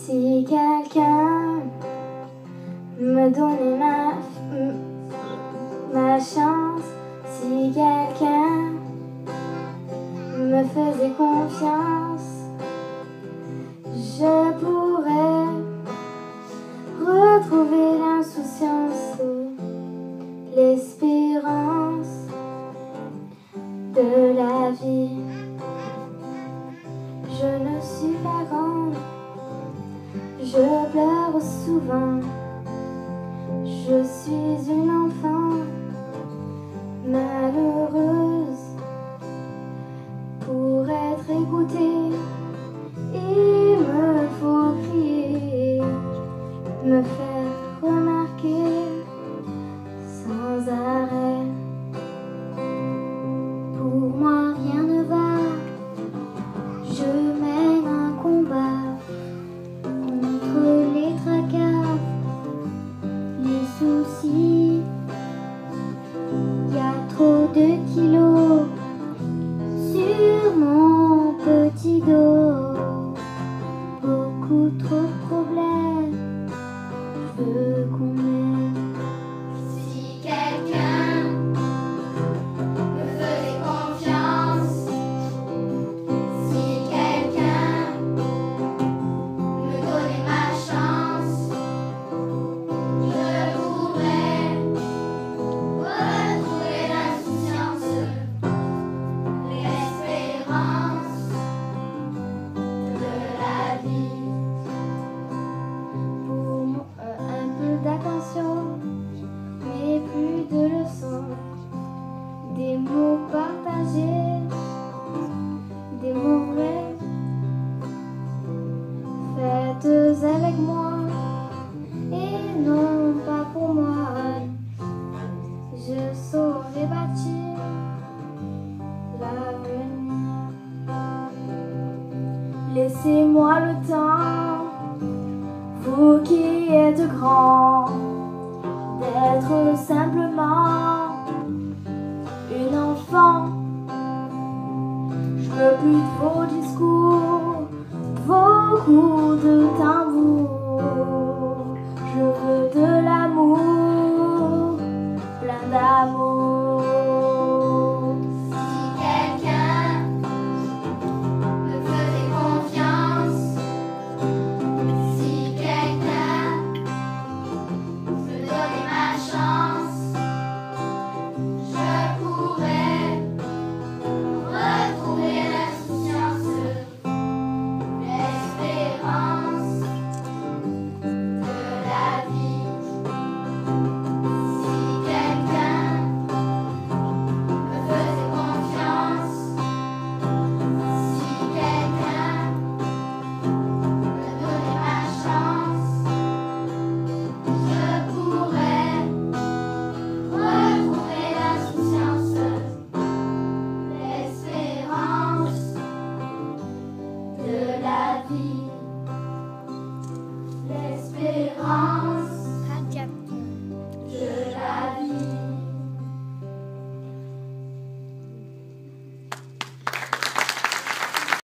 Si quelqu'un me donnait ma chance, si quelqu'un me faisait confiance, je pourrais retrouver l'insouciance, l'espérance de la vie. Je ne suis pas grande, je pleure souvent, je suis une enfant malheureuse. Pour être écoutée, il me faut crier, me faire remarquer sans arrêt. Pour moi rien ne va, je mène un combat contre les tracas, les soucis. Y a trop de kilos sur mon petit dos, beaucoup trop de problèmes, je veux qu'on m'aime. Si quelqu'un me faisait confiance, si quelqu'un me donnait ma chance, je pourrais retrouver l'insouciance, l'espérance de la vie. Pour moi, un peu d'attention, mais plus de leçons, des mots partagés, des mots vrais, faites avec moi et non pas pour moi. Je saurai bâtir l'avenir. Laissez-moi le temps, vous qui êtes grand, d'être simplement une enfant. Je veux plus de vos discours, vos coups de tambour.